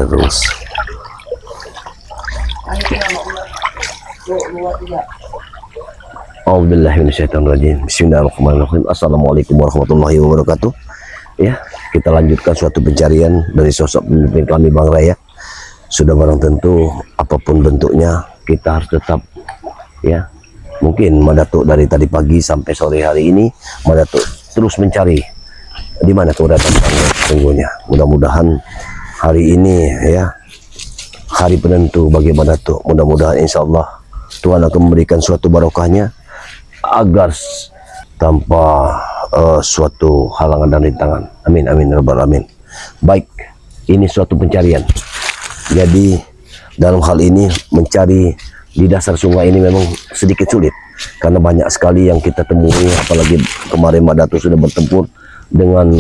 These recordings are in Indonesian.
terus. A'udzubillahiminasyaitonirrajim. Bismillahirrahmanirrahim. Assalamualaikum warahmatullahi wabarakatuh. Ya, kita lanjutkan suatu pencarian dari sosok pemimpin kami Bang Raya. Sudah barang tentu apapun bentuknya kita harus tetap, ya, mungkin Madatuk dari tadi pagi sampai sore hari ini Madatuk terus mencari di mana keberadaan sungguhnya. Mudah-mudahan hari ini, ya, hari penentu bagi Madatuk. Mudah-mudahan insya Allah Tuhan akan memberikan suatu barokahnya agar tanpa suatu halangan dan rintangan. Amin amin ya rabbal alamin. Baik, ini suatu pencarian. Jadi dalam hal ini mencari di dasar sungai ini memang sedikit sulit karena banyak sekali yang kita temui, apalagi kemarin Madatuk sudah bertempur dengan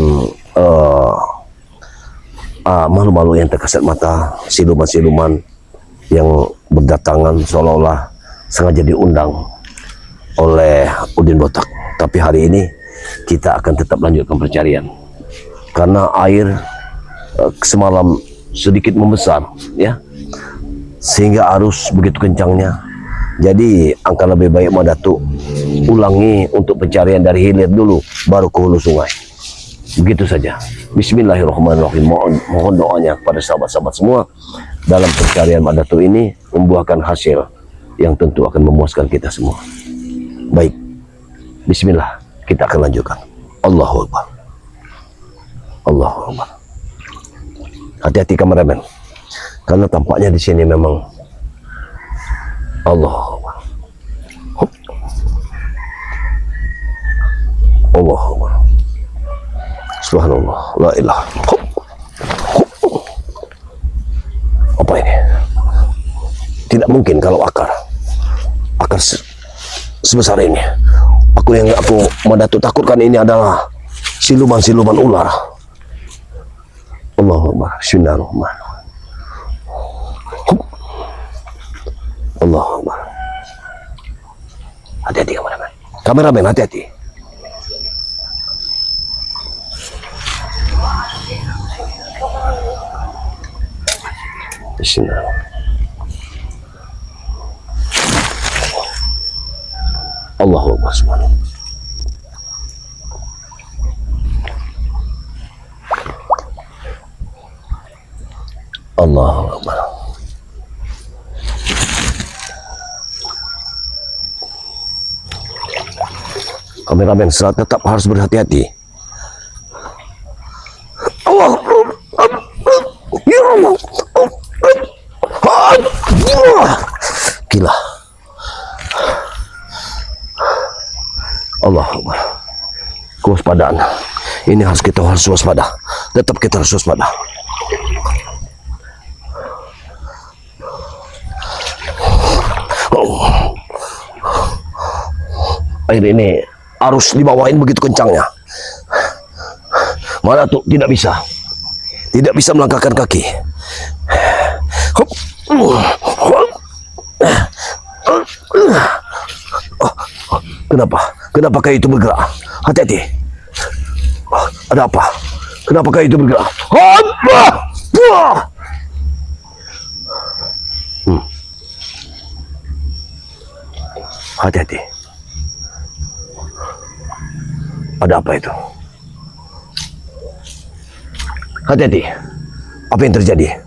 makhluk-makhluk yang terkesat mata, siluman-siluman yang berdatangan seolah-olah sengaja diundang oleh Udin Botak. Tapi hari ini kita akan tetap lanjutkan pencarian karena air semalam sedikit membesar, ya, sehingga arus begitu kencangnya. Jadi angka lebih baik Madatuk ulangi untuk pencarian dari hilir dulu baru ke hulu sungai. Begitu saja. Bismillahirrahmanirrahim. Mohon doanya kepada sahabat-sahabat semua dalam pencarian Madatuk ini membuahkan hasil yang tentu akan memuaskan kita semua. Baik, bismillah, kita akan lanjutkan. Allahu Akbar. Allahu Akbar. Hati-hati kameramen, karena tampaknya di sini memang Allahu Akbar. Allahu Akbar. Subhanallah, la ilaha. Apa ini? Tidak mungkin kalau akar sebesar ini. Aku Madatuk takutkan ini adalah siluman-siluman ular. Allahu Akbar. Bismillahirrahmanirrahim. Allahu Akbar. Hati-hati kameramen. Kameramen hati-hati. Bismillah. Allahu Akbar. Subhanallah. Allahu Akbar. Kameramen tetap harus berhati-hati. Allah. Ya Allah. Gila. Allah Akbar. Kewaspadaan. Ini kita harus waspada. Tetap kita harus waspada. Air ini arus di bawah ini begitu kencangnya. Madatuk tidak bisa melangkahkan kaki. Kenapa kayu itu bergerak? Hati-hati. Ada apa? Kenapa kayu itu bergerak? Hati-hati. Ada apa itu? Hati-hati. Apa yang terjadi?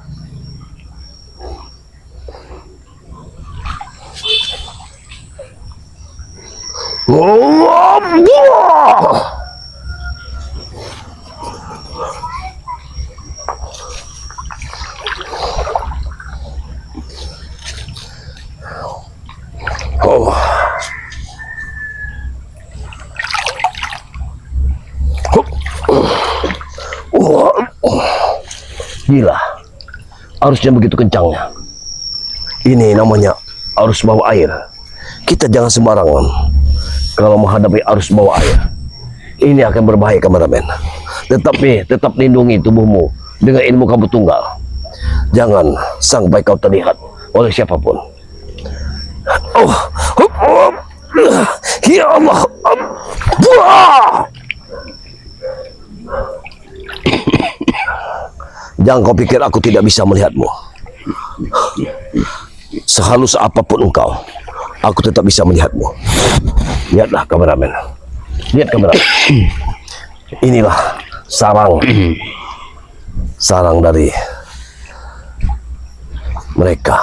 Gila, arusnya begitu kencangnya. Ini namanya arus bawah air. Kita jangan sembarangan kalau menghadapi arus bawah air. Ini akan berbahaya kameramen. Tetap lindungi tubuhmu dengan ilmu kamu tunggal. Jangan sampai kau terlihat oleh siapapun. Ya Allah. Jangan kau pikir aku tidak bisa melihatmu. Sehalus apapun engkau, aku tetap bisa melihatmu. Lihatlah kameramen. Lihat kameramen. Inilah sarang dari mereka.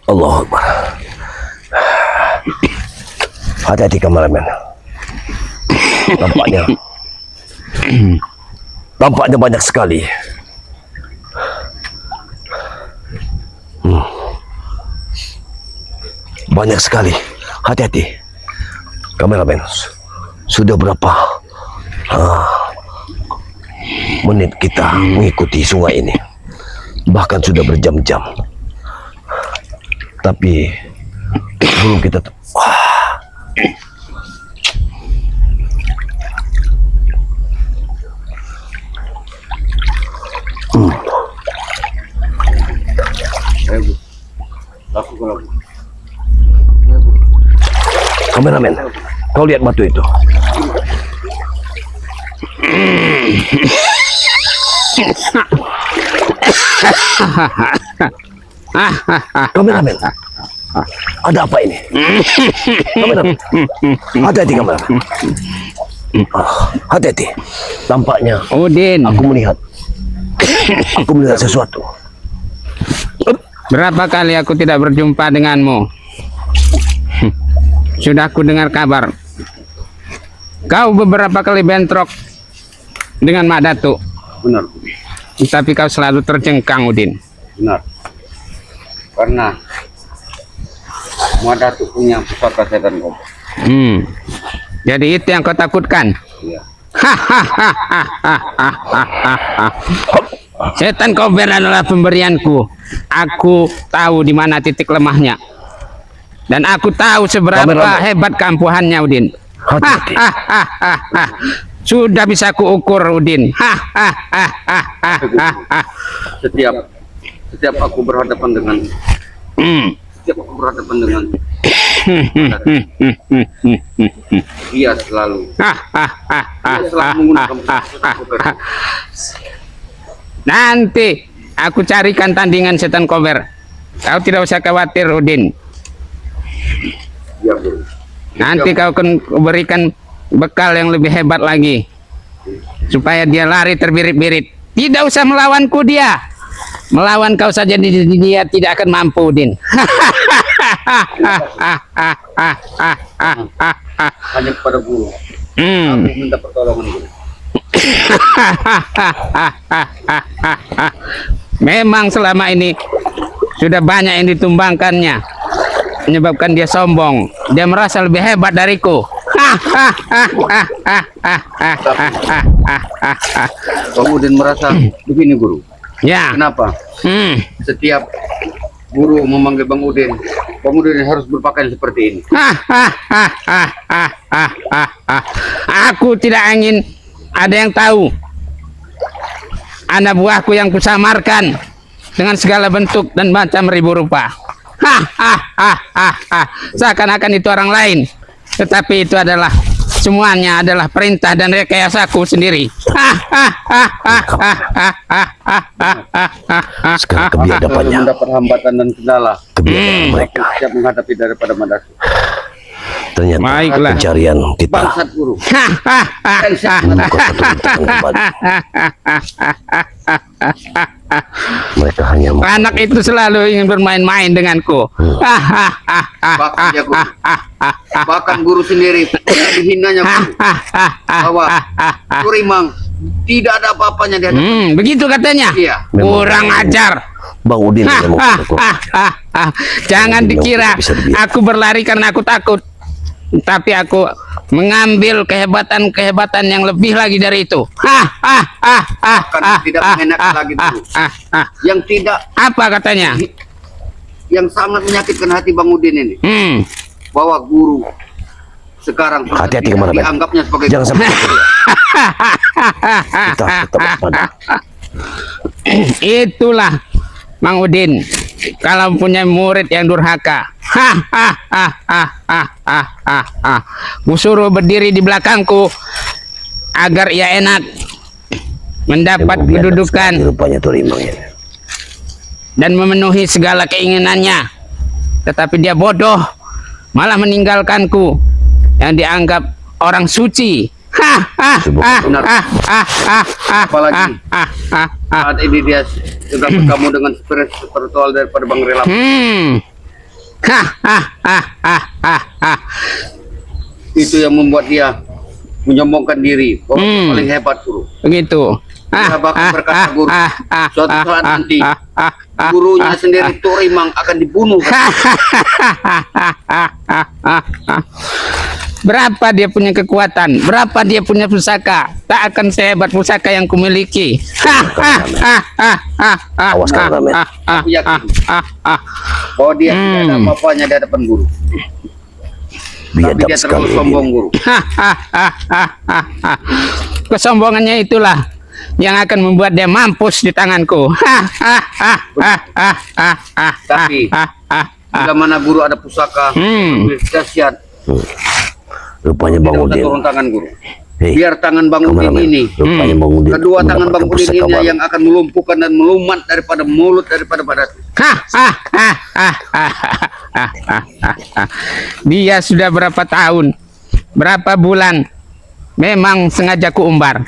Allahu Akbar. Hati-hati kameramen. Tampaknya banyak sekali. Banyak sekali. Hati-hati kameramen. Sudah berapa menit kita mengikuti sungai ini? Bahkan sudah berjam-jam. Tapi belum kita kameramen, kau lihat batu itu? Kameramen, ada apa ini? Kameramen, hati-hati kameramen. Hati-hati. Tampaknya Udin, aku melihat sesuatu. berapa kali aku tidak berjumpa denganmu? Sudah aku dengar kabar kau beberapa kali bentrok dengan Mak Datuk. Benar. Tapi kau selalu terjengkang, Udin. Benar. Karena Mak Datuk punya pusaka setan kau. Jadi itu yang kau takutkan? Iya. Setan kober adalah pemberianku. Aku tahu di mana titik lemahnya. Dan aku tahu seberapa hebat keampuhannya, Udin. Sudah bisa kuukur, Udin. Setiap aku berhadapan dengan dia selalu menggunakan pusaka. Nanti aku carikan tandingan setan kober. Kau tidak usah khawatir, Udin. Ya, Guru. Nanti kau akan berikan bekal yang lebih hebat lagi, supaya dia lari terbirit-birit. Tidak usah melawanku dia. Melawan kau saja dia tidak akan mampu, Din. Hanya kepada Guru. Aku minta pertolongan, Guru. Memang selama ini sudah banyak yang ditumbangkannya, menyebabkan dia sombong. Dia merasa lebih hebat dariku. Bang Udin merasa begini, Guru. Ya. Kenapa? Setiap Guru memanggil Bang Udin harus berpakaian seperti ini. Aku tidak ingin ada yang tahu anak buahku yang kusamarkan dengan segala bentuk dan macam ribu rupa. Seakan-akan itu orang lain, tetapi itu adalah semuanya adalah perintah dan rekayasaku sendiri. Sekarang kebiadabannya mendapat hambatan dan kendala mereka siap menghadapi daripada Mak Datuk. ternyata Baiklah. pencarian kita Bangsat, Guru. menemukan petunjuk kembali. Mereka hanya Anak itu selalu ingin bermain-main denganku. Bahkan ya, Guru. Bahkan Guru sendiri dihinanya, Guru. Bahwa Surimang Tidak ada apa-apanya di hadapan. Begitu katanya. Iya. Kurang ajar. Bang Udin Hah, yang hah, memukul. hah, hah, hah. Jangan Udin yang dikira tidak bisa dibiarkan. aku berlari karena aku takut. Tapi aku mengambil kehebatan yang lebih lagi dari itu. Akan tidak mengenakan lagi dulu. Yang tidak, Apa katanya? yang sangat menyakitkan hati Bang Udin ini, bahwa guru sekarang sudah Hati-hati tidak kemana, Ben? dianggapnya sebagai Jangan sampai kita tetap waspada. Itulah Mang Udin, kalau punya murid yang durhaka. Ku suruh berdiri di belakangku agar ia enak mendapat Yang biadab kedudukan sekali rupanya tuh Rimang ya. dan memenuhi segala keinginannya. Tetapi dia bodoh, malah meninggalkanku yang dianggap orang suci. Apalagi saat ini dia sudah bertemu dengan spirit spiritual daripada Bang Rela. Itu yang membuat dia menyombongkan diri bahwa dia paling hebat, guru. Begitu. Dia bahkan berkata, guru, suatu saat nanti gurunya sendiri Tuk Rimang akan dibunuh. Berapa dia punya kekuatan, berapa dia punya pusaka, tak akan sehebat pusaka yang kumiliki. Awas kameramen. Aku yakin bahwa dia tidak ada apa-apanya di hadapan guru. Tapi Biadab dia sekali terlalu sombong, guru. Kesombongannya itulah yang akan membuat dia mampus di tanganku. Tapi bila mana guru ada pusaka dahsyat, Rupanya Bang tidak usah Udin. turun tangan, guru. Hei, Biar tangan Bang Udin kameramen. ini, Rupanya Bang Udin kedua tangan Bang mendapatkan Udin pusaka ini baru. yang akan melumpuhkan dan melumat daripada mulut daripada badan. Dia sudah berapa tahun, berapa bulan memang sengaja kuumbar.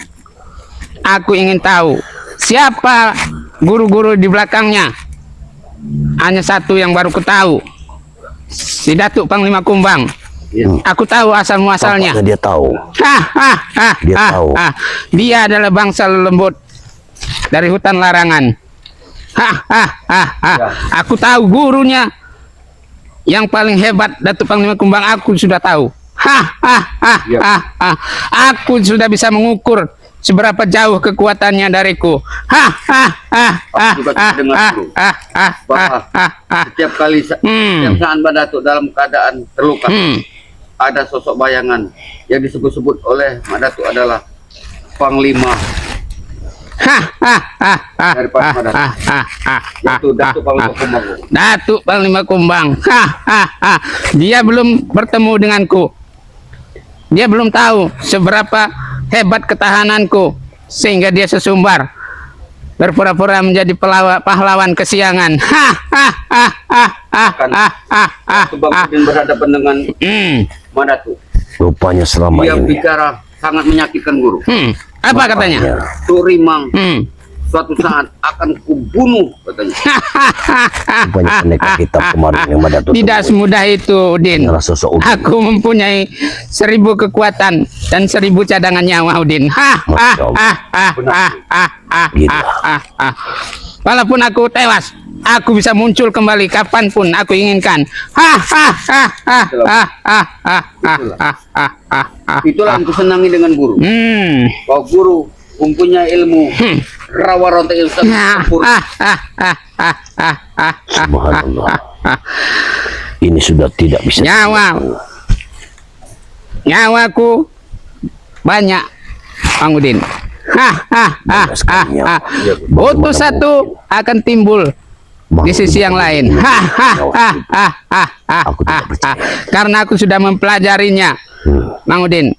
Aku ingin tahu siapa guru-guru di belakangnya. Hanya satu yang baru ku tahu, si Datuk Panglima Kumbang. Aku tahu asal muasalnya. Tampaknya dia tahu. Dia tahu. Dia adalah bangsa lembut dari hutan larangan. Aku tahu gurunya yang paling hebat, Datuk Panglima Kumbang. Aku sudah tahu. Aku sudah bisa mengukur seberapa jauh kekuatannya dariku. Aku juga sudah dengar, guru, bahwa setiap kali yang saat Mbak Datuk dalam keadaan terluka, ada sosok bayangan yang disebut-sebut oleh Mbak Datuk adalah Panglima daripada Mbak Datuk, yaitu Datuk Panglima Kumbang. Datuk Panglima Kumbang. Dia belum bertemu denganku. Dia belum tahu seberapa hebat ketahananku sehingga dia sesumbar berpura-pura menjadi pahlawan kesiangan. Waktu Bang Udin berhadapan dengan Mbak Datuk, Rupanya selama dia ini. bicara sangat menyakitkan, guru. Apa katanya? Tuk Rimang suatu saat akan kubunuh, katanya. Rupanya pendekar hitam kemarin yang Madatu. Tidak semudah itu, Udin. Adalah sosok Udin. Aku mempunyai 1000 kekuatan dan 1000 cadangan nyawa, Udin. Walaupun aku tewas, aku bisa muncul kembali kapanpun aku inginkan. Itulah yang kusenangi dengan guru. Bahwa guru mempunyai ilmu rawa rontek yang sangat sempurna. Subhanallah. Ini sudah tidak bisa. Nyawaku banyak, Bang Udin. Butuh satu akan timbul di sisi yang lain. Aku tidak percaya. Karena aku sudah mempelajarinya, Bang Udin.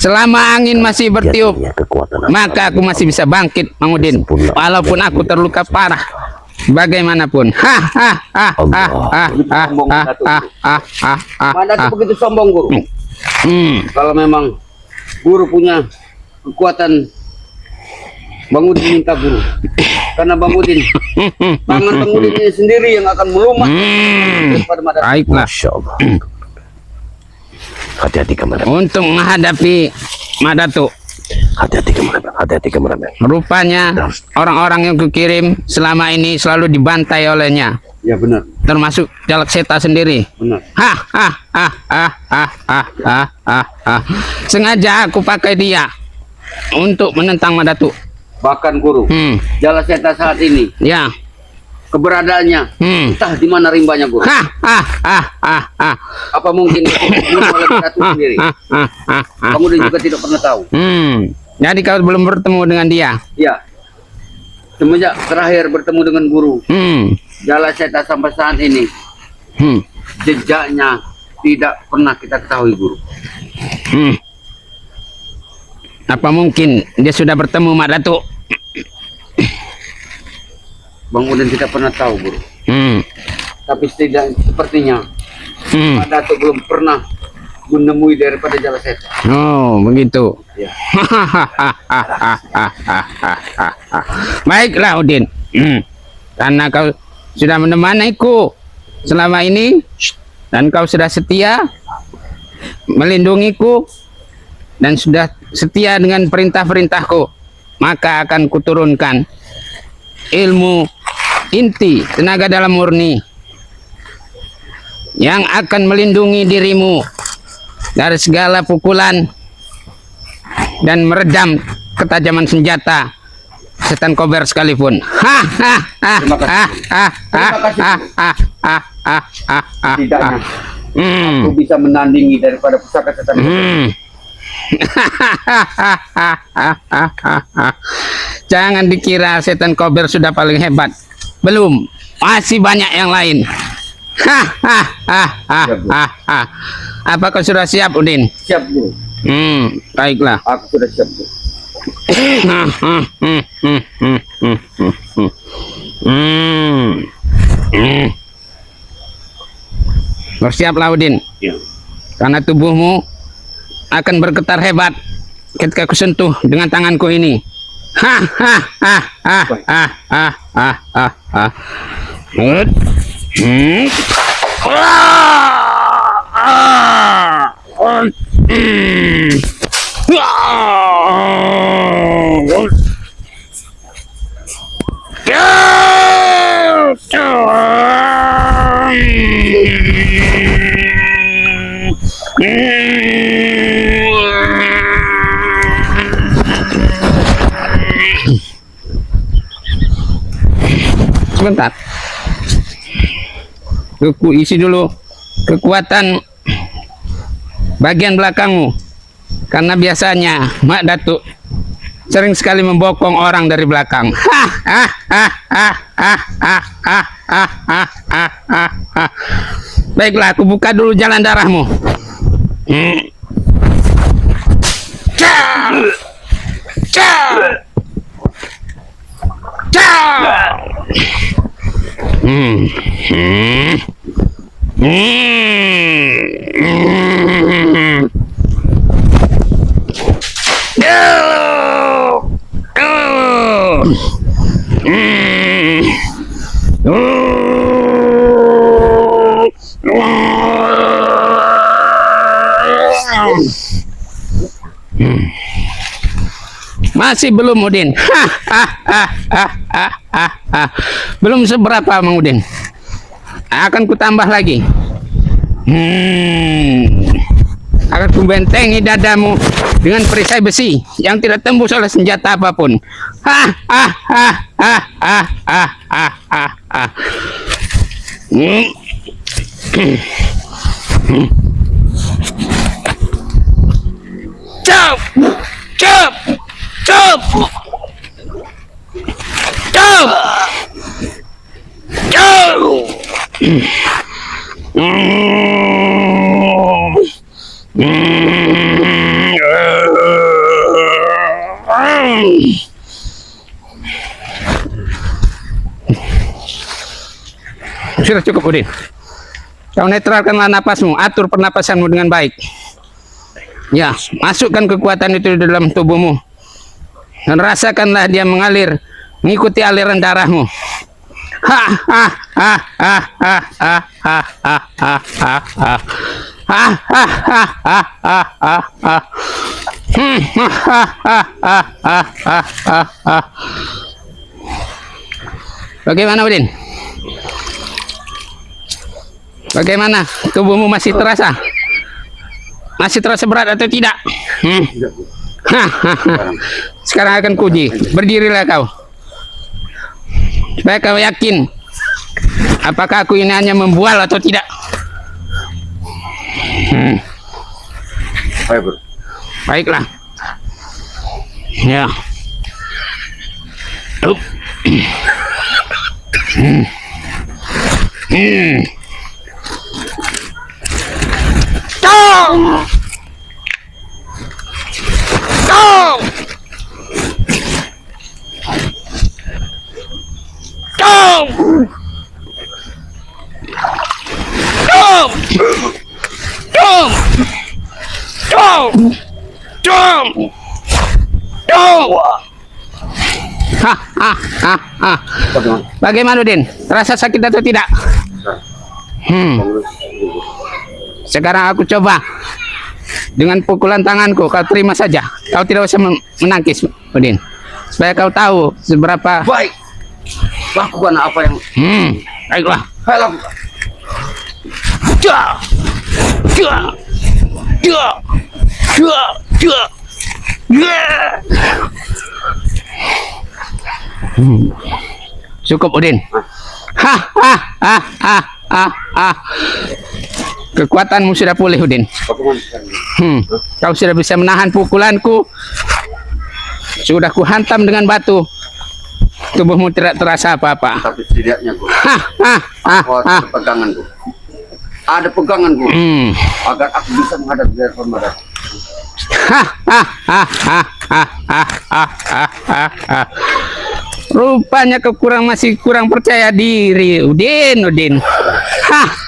Selama angin masih bertiup, Dia punya kekuatan maka aku masih bisa bangkit, Bang Udin. Walaupun aku terluka parah, bagaimanapun. Mana tuh begitu sombong, guru? Kalau memang guru punya kekuatan, Bang Udin minta guru. Karena Bang Udin, tangan Bang Udin ini sendiri yang akan melumat daripada Madatu. Baiklah. Masya Allah. Hati-hati kamera. Untuk menghadapi Madatu, Hati-hati kameramen, hati-hati kameramen. Rupanya orang-orang yang kukirim selama ini selalu dibantai olehnya, Ya benar, termasuk Jalak Seta sendiri. benar. Sengaja aku pakai dia untuk menentang Madatu. Bahkan guru, Jala Seta saat ini Ya. keberadaannya entah di mana rimbanya guru. Apa mungkin itu dibunuh oleh Ratu sendiri? Kemudian juga tidak pernah tahu. Jadi kau belum bertemu dengan dia. Ya, semenjak terakhir bertemu dengan guru, Hmm. Jala Seta sampai saat ini Hmm. jejaknya tidak pernah kita ketahui guru. Hmm. Apa mungkin dia sudah bertemu Mak Datuk? Bang Udin tidak pernah tahu guru. Tapi sepertinya Pak Datuk belum pernah menemui daripada Jala Seta. Oh, begitu. Ya. Baiklah Udin. Karena kau sudah menemaniku selama ini dan kau sudah setia melindungiku dan sudah setia dengan perintah-perintahku, maka akan kuturunkan ilmu inti tenaga dalam murni yang akan melindungi dirimu dari segala pukulan dan meredam ketajaman senjata setan kober sekalipun. Terima kasih. Setidaknya aku bisa menandingi daripada pusaka setan. Jangan dikira setan kober sudah paling hebat. Belum, masih banyak yang lain. Apa kau sudah siap, Udin? Siap guru. Baiklah. Aku sudah siap guru. Bersiaplah, Udin. Ya. Karena tubuhmu akan bergetar hebat ketika kusentuh dengan tanganku ini. Sebentar. Aku isi dulu kekuatan bagian belakangmu. Karena biasanya Mak Datuk sering sekali membokong orang dari belakang. Baiklah, aku buka dulu jalan darahmu. Masih belum, Udin. Belum seberapa, Mang Udin. Akan kutambah lagi. Akan kubentengi dadamu dengan perisai besi yang tidak tembus oleh senjata apapun. Cep, cep, cep, cep, cep. Sudah cukup, Udin. Kau netralkanlah napasmu, atur pernapasanmu dengan baik. Ya, masukkan kekuatan itu di dalam tubuhmu dan rasakanlah dia mengalir mengikuti aliran darahmu. Bagaimana Udin? Bagaimana? Tubuhmu masih terasa? Masih terasa berat atau tidak? Sekarang akan kuji. Berdirilah kau. Supaya kau yakin apakah aku ini hanya membual atau tidak. Baik, Guru. Baiklah. Ya. Up. Go! Go! Go! Go! Go! Go! Go! Go! Bagaimana Udin? Terasa sakit atau tidak? Sekarang aku coba dengan pukulan tanganku. Kau terima saja. Kau tidak usah menangkis, Udin. Supaya kau tahu seberapa. Baik. Lakukan apa yang Baiklah. saya lakukan. Ja! Ja! Ja! Ja! Ja! Ja! Cukup Udin. Kekuatanmu sudah pulih Udin. Kau sudah bisa menahan pukulanku. Sudah kuhantam dengan batu. Tubuhmu tidak terasa apa-apa. Tapi setidaknya, Guru. Aku ada pegangan, Guru. Ada pegangan, Guru. Agar aku bisa menghadapi Derpan Madat. Rupanya kau masih kurang percaya diri, Udin.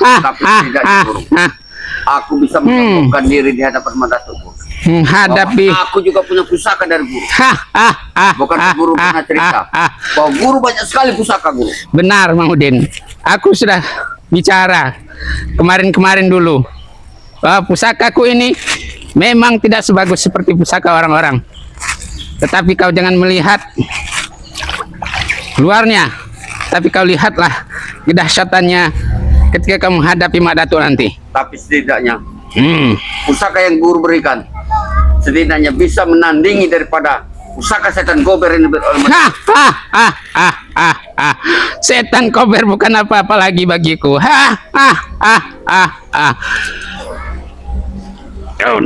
Tapi setidaknya, Guru, aku bisa menentukan diri di hadapan Madat, Guru. Menghadapi. Bahwa aku juga punya pusaka dari Guru. Bukan Guru pernah cerita bahwa Guru banyak sekali pusaka, Guru. Benar, Mang Udin. Aku sudah bicara kemarin-kemarin dulu bahwa pusakaku ini memang tidak sebagus seperti pusaka orang-orang. Tetapi kau jangan melihat luarnya, tapi kau lihatlah kedahsyatannya ketika kau menghadapi Mak Datuk nanti. Tapi setidaknya pusaka yang Guru berikan setidaknya bisa menandingi daripada pusaka setan gober ini. Setan kober bukan apa-apa lagi bagiku. Daun.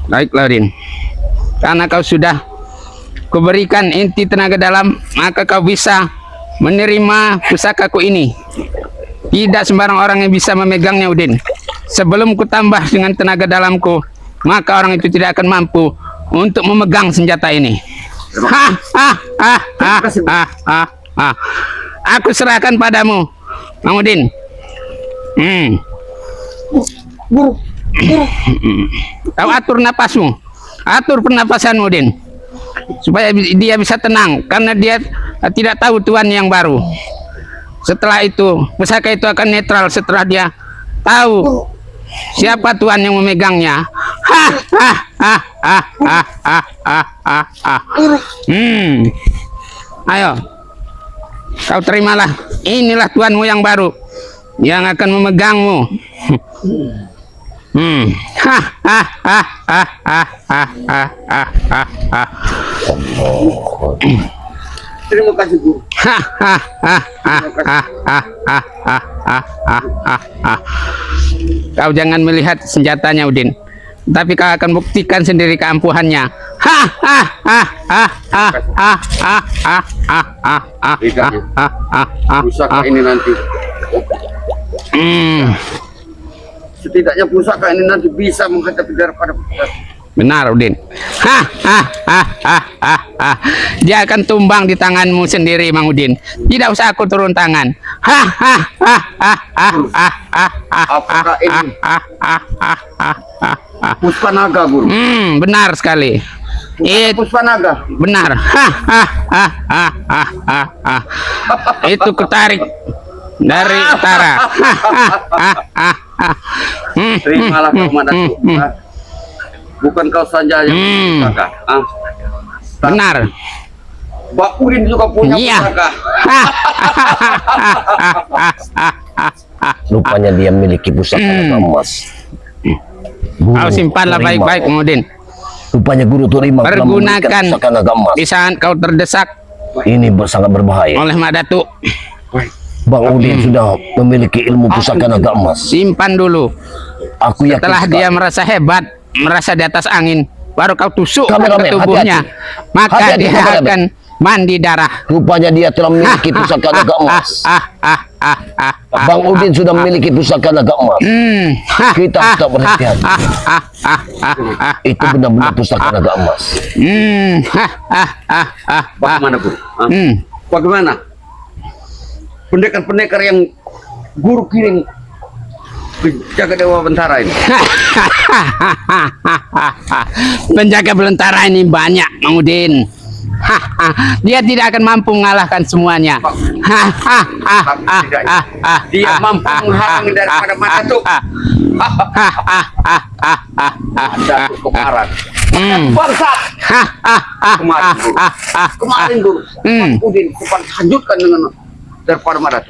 Baiklah Udin, karena kau sudah kuberikan inti tenaga dalam, maka kau bisa menerima pusakaku ini. Tidak sembarang orang yang bisa memegangnya Udin. Sebelum ku tambah dengan tenaga dalamku, maka orang itu tidak akan mampu untuk memegang senjata ini. Aku serahkan padamu, Mang Udin. Guru, Kau atur napasmu, atur pernapasanmu Udin, supaya dia bisa tenang, karena dia tidak tahu tuan yang baru. Setelah itu pusaka itu akan netral setelah dia tahu siapa tuan yang memegangnya. Ayo, kau terimalah. Inilah tuanmu yang baru yang akan memegangmu. terima kasih, Guru. Kau jangan melihat senjatanya Udin, tapi kau akan buktikan sendiri keampuhannya. Pusaka ini nanti setidaknya pusaka ini nanti bisa menghadapi daripada pusaka. Benar Udin. Dia akan tumbang di tanganmu sendiri Mang Udin. Tidak usah aku turun tangan. Apakah ini Puspa Naga, Guru? Benar sekali. Puspa Naga. Benar. Itu kutarik dari utara. Terimalah kau Madatu. Bukan kau saja yang pusaka. Benar. Mbak Udin juga punya Iya. pusaka. Rupanya dia memiliki pusaka naga emas. Guru Kau simpanlah Rimau. baik-baik kemudian. Rupanya Guru Rimau telah memberikan Pergunakan pusaka naga emas. di saat kau terdesak Ini sangat berbahaya. oleh Madatu. Bang Udin sudah memiliki ilmu pusaka naga emas. Simpan dulu. Aku yakin Setelah sekali. dia merasa hebat, merasa di atas angin, baru kau tusuk Kameramen, ke tubuhnya, hati-hati. maka Hati-hati, dia kameramen. akan mandi darah. Rupanya dia telah memiliki pusaka naga emas. Bang Udin sudah memiliki pusaka naga emas. Kita harus tak berhati-hati. Itu benar-benar pusaka naga emas. Bagaimana Guru? Hmm. Bagaimana? Pendekar-pendekar yang Guru kirim jaga Dewa Bentara ini. Penjaga belantara ini banyak, Mang Udin. Dia tidak akan mampu mengalahkan semuanya. Dia mampu menghalangi daripada Madatu. Madatu kemarin. Bangsa. Kemarin Guru. Kemarin Guru. Udin cepat hancurkan dengan daripada Madatu.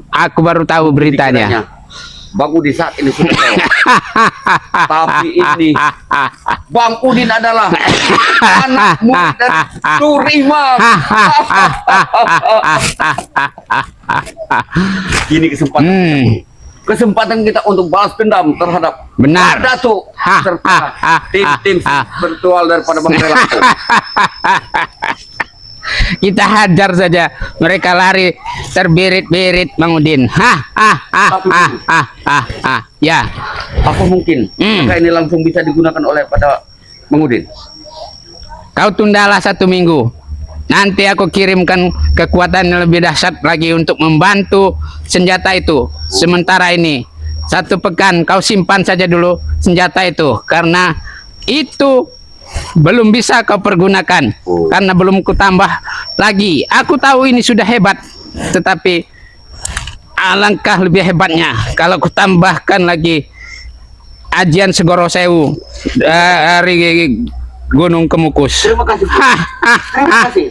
Aku baru tahu beritanya. Dikiranya Bang Udin saat ini sudah tewas. Tapi ini Bang Udin adalah anak murid dari Turimau. Ini kesempatan kita untuk balas dendam terhadap Benar. Madatu serta tim-tim virtual daripada Bang Relaku. Kita hajar saja, mereka lari terbirit-birit, Mang Udin. Ya, Apa mungkin maka ini langsung bisa digunakan oleh pada Bang Udin? kau tundalah 1 minggu. Nanti aku kirimkan kekuatan yang lebih dahsyat lagi untuk membantu senjata itu. Sementara ini 1 pekan kau simpan saja dulu senjata itu, karena itu belum bisa kau pergunakan, karena belum kutambah lagi. Aku tahu ini sudah hebat, tetapi alangkah lebih hebatnya kalau kutambahkan lagi ajian Segoro Sewu dari Gunung Kemukus. Terima kasih. Terima kasih.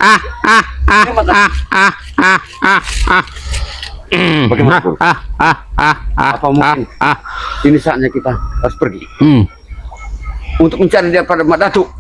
Terima kasih. Bagaimana, Guru? Apa mungkin ini saatnya kita harus pergi untuk mencari daripada Madatu?